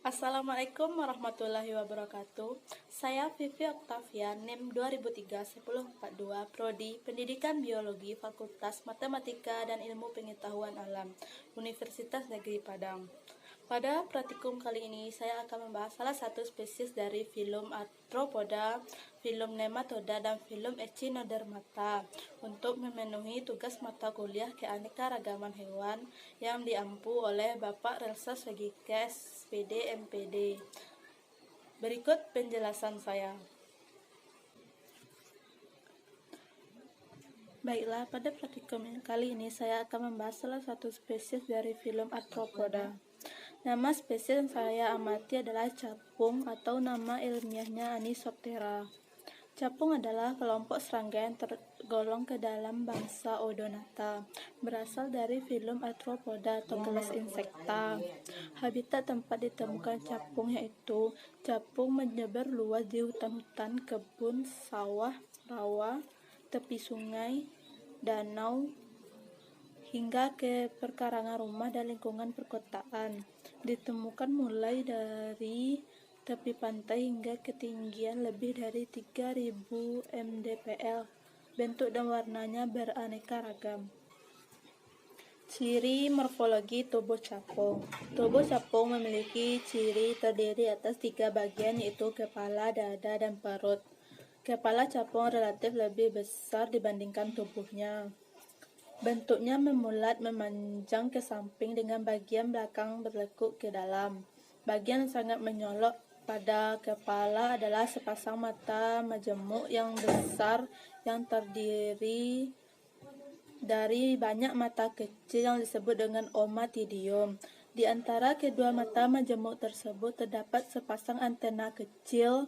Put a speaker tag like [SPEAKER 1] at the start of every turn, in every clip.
[SPEAKER 1] Assalamualaikum warahmatullahi wabarakatuh. Saya Vivi Octavia, NIM 2003-1042, Prodi Pendidikan Biologi, Fakultas Matematika dan Ilmu Pengetahuan Alam, Universitas Negeri Padang. Pada praktikum kali ini, saya akan membahas salah satu spesies dari filum Arthropoda, filum Nematoda, dan filum Echinodermata untuk memenuhi tugas mata kuliah keanekaragaman hewan yang diampu oleh Bapak Relsas Regikes, SPD, MPD. Berikut penjelasan saya. Baiklah, pada praktikum kali ini saya akan membahas salah satu spesies dari filum Arthropoda. Nama spesies yang saya amati adalah capung atau nama ilmiahnya Anisoptera. Capung adalah kelompok serangga yang tergolong ke dalam bangsa Odonata, berasal dari filum Arthropoda atau kelas insekta. Habitat tempat ditemukan capung yaitu capung menyebar luas di hutan-hutan, kebun, sawah, rawa, tepi sungai, danau, hingga ke perkarangan rumah dan lingkungan perkotaan. Ditemukan mulai dari tepi pantai hingga ketinggian lebih dari 3000 mdpl. Bentuk dan warnanya beraneka ragam. Ciri morfologi tubuh capung. Tubuh capung memiliki ciri terdiri atas 3 bagian, yaitu kepala, dada, dan perut. Kepala capung relatif lebih besar dibandingkan tubuhnya. Bentuknya memulat memanjang ke samping dengan bagian belakang berlekuk ke dalam. Bagian sangat menyolok pada kepala adalah sepasang mata majemuk yang besar yang terdiri dari banyak mata kecil yang disebut dengan omatidium. Di antara kedua mata majemuk tersebut terdapat sepasang antena kecil,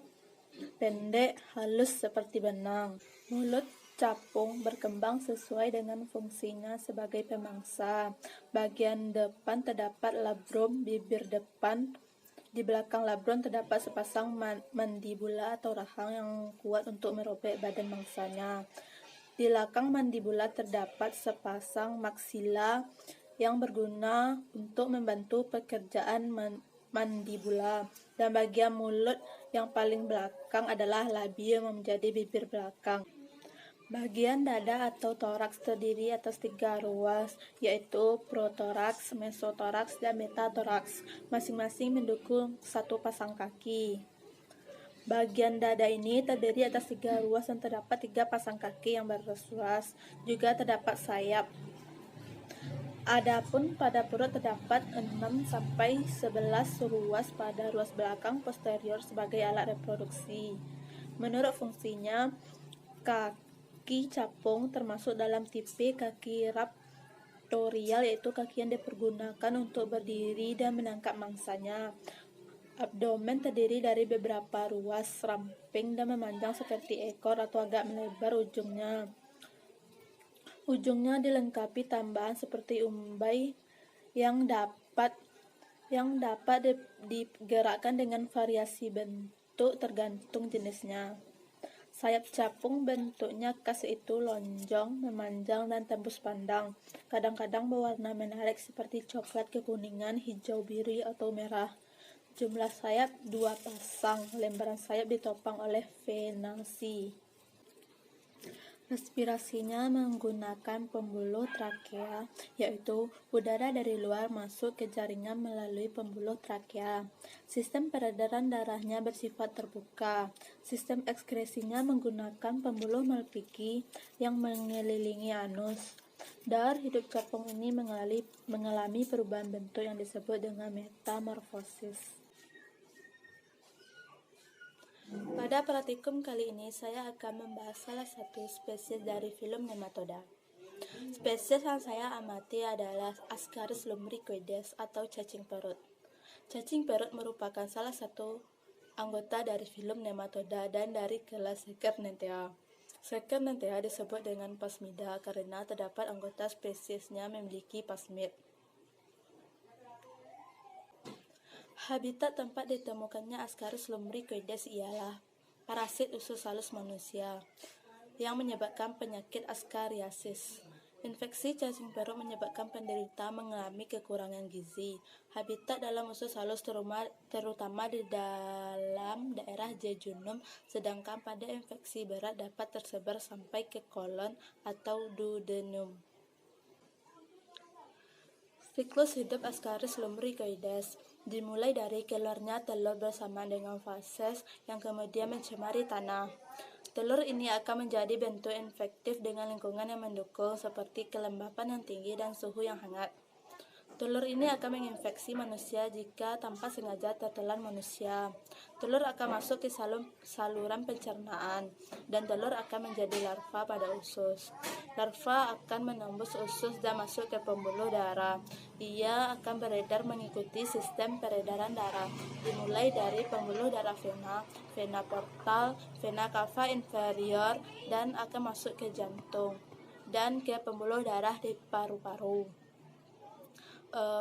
[SPEAKER 1] pendek, halus seperti benang. Mulut capung berkembang sesuai dengan fungsinya sebagai pemangsa. Bagian depan terdapat labrum bibir depan. Di belakang labrum terdapat sepasang mandibula atau rahang yang kuat untuk merobek badan mangsanya. Di belakang mandibula terdapat sepasang maksila yang berguna untuk membantu pekerjaan mandibula. Dan bagian mulut yang paling belakang adalah labium yang menjadi bibir belakang. Bagian dada atau toraks terdiri atas 3 ruas, yaitu protoraks, mesotoraks, dan metatoraks, masing-masing mendukung 1 pasang kaki. Bagian dada ini terdiri atas 3 ruas dan terdapat 3 pasang kaki yang beruas. Juga terdapat sayap. Adapun pada perut terdapat 6-11 ruas pada ruas belakang posterior sebagai alat reproduksi. Menurut fungsinya, kaki capung termasuk dalam tipe kaki raptorial, yaitu kaki yang dipergunakan untuk berdiri dan menangkap mangsanya. Abdomen terdiri dari beberapa ruas, ramping dan memanjang seperti ekor atau agak melebar ujungnya. Ujungnya dilengkapi tambahan seperti umbai yang dapat digerakkan dengan variasi bentuk tergantung jenisnya. Sayap capung bentuknya khas, yaitu lonjong, memanjang, dan tembus pandang. Kadang-kadang berwarna menarik seperti coklat kekuningan, hijau, biru, atau merah. Jumlah sayap 2 pasang. Lembaran sayap ditopang oleh venasi. Respirasinya menggunakan pembuluh trakea, yaitu udara dari luar masuk ke jaringan melalui pembuluh trakea. Sistem peredaran darahnya bersifat terbuka. Sistem ekskresinya menggunakan pembuluh Malpighi yang mengelilingi anus. Dar hidup capung ini mengalami perubahan bentuk yang disebut dengan metamorfosis. Pada praktikum kali ini, saya akan membahas salah satu spesies dari filum Nematoda. Spesies yang saya amati adalah Ascaris lumbricoides atau cacing perut. Cacing perut merupakan salah satu anggota dari filum Nematoda dan dari kelas Secernentea. Secernentea disebut dengan Phasmida karena terdapat anggota spesiesnya memiliki plasmid. Habitat tempat ditemukannya Ascaris lumbricoides ialah parasit usus halus manusia yang menyebabkan penyakit askariasis Infeksi cacing perut menyebabkan penderita mengalami kekurangan gizi. Habitat dalam usus halus terutama di dalam daerah jejunum, sedangkan pada infeksi berat dapat tersebar sampai ke kolon atau duodenum. Siklus hidup Ascaris lumbricoides dimulai dari keluarnya telur bersama dengan fases yang kemudian mencemari tanah. Telur ini akan menjadi bentuk infektif dengan lingkungan yang mendukung seperti kelembapan yang tinggi dan suhu yang hangat. Telur ini akan menginfeksi manusia jika tanpa sengaja tertelan manusia. Telur akan masuk ke saluran pencernaan, dan telur akan menjadi larva pada usus. Larva akan menembus usus dan masuk ke pembuluh darah. Ia akan beredar mengikuti sistem peredaran darah, dimulai dari pembuluh darah vena, vena portal, vena cava inferior, dan akan masuk ke jantung, dan ke pembuluh darah di paru-paru.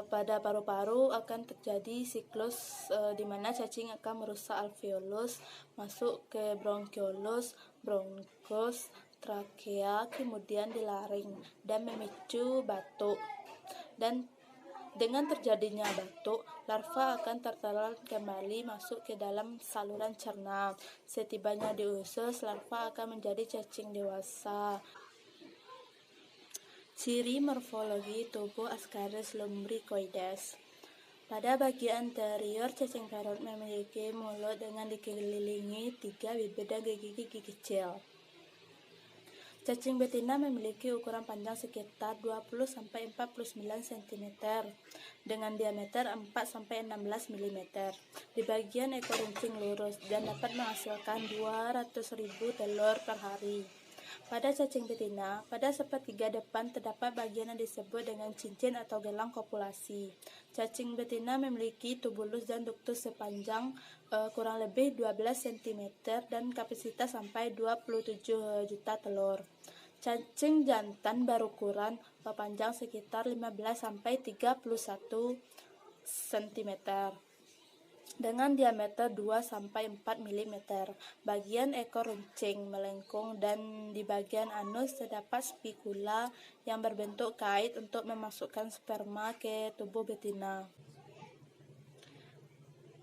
[SPEAKER 1] Pada paru-paru akan terjadi siklus di mana cacing akan merusak alveolus, masuk ke bronkiolus, bronkos, trakea, kemudian di laring, dan memicu batuk. Dan dengan terjadinya batuk, larva akan tertelan kembali masuk ke dalam saluran cerna. Setibanya di usus, larva akan menjadi cacing dewasa. Ciri morfologi tubuh Ascaris lumbricoides. Pada bagian anterior, cacing perut memiliki mulut dengan dikelilingi 3 bibir dan gigi-gigi kecil. Cacing betina memiliki ukuran panjang sekitar 20-49 cm dengan diameter 4-16 mm. Di bagian ekor runcing lurus dan dapat menghasilkan 200.000 telur per hari. Pada cacing betina, pada sepertiga depan terdapat bagian yang disebut dengan cincin atau gelang kopulasi. Cacing betina memiliki tubulus dan duktus sepanjang kurang lebih 12 cm dan kapasitas sampai 27 juta telur. Cacing jantan berukuran panjang sekitar 15-31 cm. dengan diameter 2-4 mm. Bagian ekor runcing, melengkung, dan di bagian anus terdapat spikula yang berbentuk kait untuk memasukkan sperma ke tubuh betina.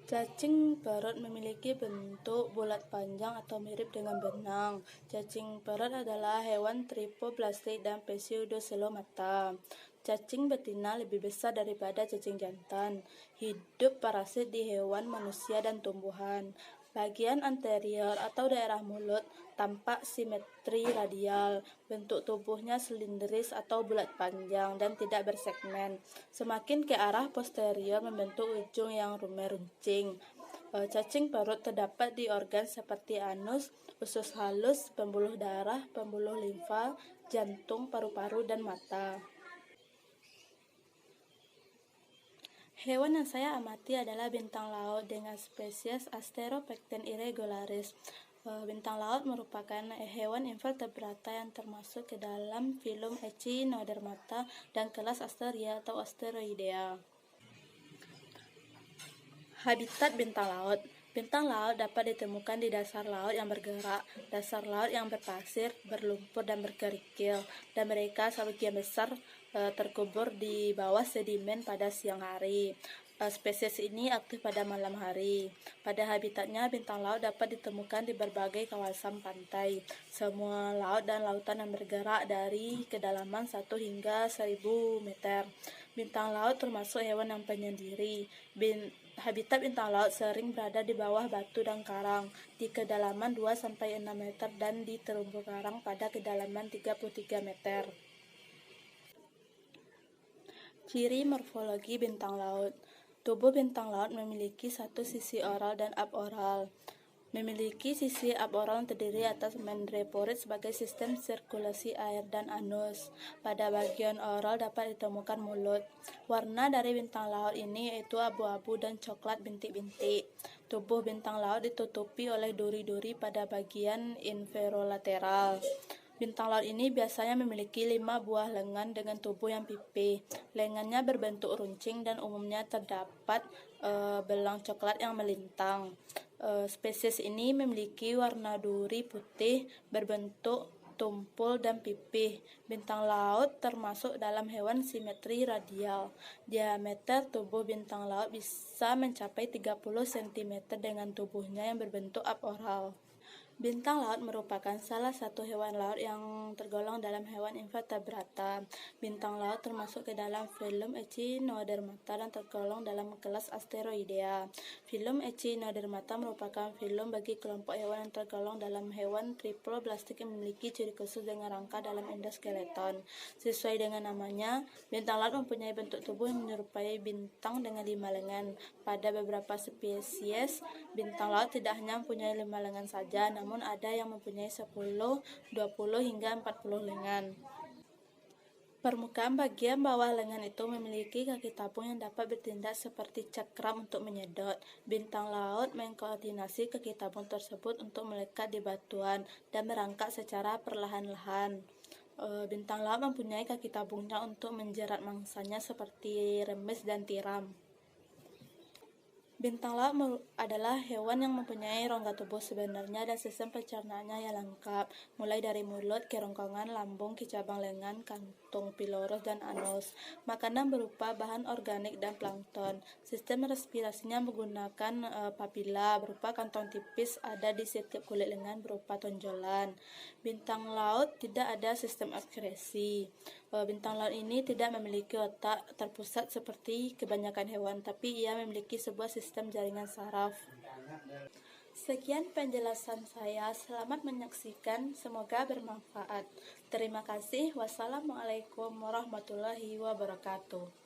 [SPEAKER 1] Cacing perut memiliki bentuk bulat panjang atau mirip dengan benang. Cacing perut adalah hewan tripoblastik dan pseudocelomata. Cacing betina lebih besar daripada cacing jantan. Hidup parasit di hewan, manusia, dan tumbuhan. Bagian anterior atau daerah mulut tampak simetri radial. Bentuk tubuhnya silindris atau bulat panjang dan tidak bersegmen. Semakin ke arah posterior membentuk ujung yang meruncing. Cacing perut terdapat di organ seperti anus, usus halus, pembuluh darah, pembuluh limfa, jantung, paru-paru, dan mata. Hewan yang saya amati adalah bintang laut dengan spesies Asteropecten irregularis. Bintang laut merupakan hewan invertebrata yang termasuk ke dalam filum Echinodermata dan kelas Asteria atau Asteroidea. Habitat bintang laut. Bintang laut dapat ditemukan di dasar laut yang bergerak, dasar laut yang berpasir, berlumpur, dan berkerikil, dan mereka sebagian besar terkubur di bawah sedimen pada siang hari. Spesies ini aktif pada malam hari. Pada habitatnya, bintang laut dapat ditemukan di berbagai kawasan pantai, semua laut dan lautan yang bergerak dari kedalaman 1 hingga 1000 meter. Bintang laut termasuk hewan yang penyendiri. Habitat bintang laut sering berada di bawah batu dan karang, di kedalaman 2-6 meter, dan di terumbu karang pada kedalaman 33 meter. Ciri morfologi bintang laut. Tubuh bintang laut memiliki satu sisi oral dan aboral. Memiliki sisi aboral yang terdiri atas mandreporit sebagai sistem sirkulasi air dan anus. Pada bagian oral dapat ditemukan mulut. Warna dari bintang laut ini yaitu abu-abu dan coklat bintik-bintik. Tubuh bintang laut ditutupi oleh duri-duri pada bagian inferolateral. Bintang laut ini biasanya memiliki 5 buah lengan dengan tubuh yang pipih. Lengannya berbentuk runcing dan umumnya terdapat belang coklat yang melintang. Spesies ini memiliki warna duri putih berbentuk tumpul dan pipih. Bintang laut termasuk dalam hewan simetri radial. Diameter tubuh bintang laut bisa mencapai 30 cm dengan tubuhnya yang berbentuk aporal. Bintang laut merupakan salah satu hewan laut yang tergolong dalam hewan invertebrata. Bintang laut termasuk ke dalam filum Echinodermata dan tergolong dalam kelas Asteroidea. Filum Echinodermata merupakan filum bagi kelompok hewan yang tergolong dalam hewan triploblastik yang memiliki ciri khusus dengan rangka dalam endoskeleton. Sesuai dengan namanya, bintang laut mempunyai bentuk tubuh yang menyerupai bintang dengan 5 lengan. Pada beberapa spesies, bintang laut tidak hanya mempunyai 5 lengan saja, namun ada yang mempunyai 10, 20 hingga 40 lengan. Permukaan bagian bawah lengan itu memiliki kaki tabung yang dapat bertindak seperti cakram untuk menyedot. Bintang laut mengkoordinasi kaki tabung tersebut untuk melekat di batuan dan merangkak secara perlahan-lahan. Bintang laut mempunyai kaki tabungnya untuk menjerat mangsanya seperti remis dan tiram. Bintang laut adalah hewan yang mempunyai rongga tubuh sebenarnya dan sistem pencernaannya yang lengkap, mulai dari mulut, kerongkongan, lambung, kecabang lengan, kantung pilorus, dan anus. Makanan berupa bahan organik dan plankton. Sistem respirasinya menggunakan papila berupa kantong tipis ada di setiap kulit lengan berupa tonjolan. Bintang laut tidak ada sistem ekskresi. Bintang laut ini tidak memiliki otak terpusat seperti kebanyakan hewan, tapi ia memiliki sebuah sistem jaringan saraf. Sekian penjelasan saya. Selamat menyaksikan. Semoga bermanfaat. Terima kasih. Wassalamualaikum warahmatullahi wabarakatuh.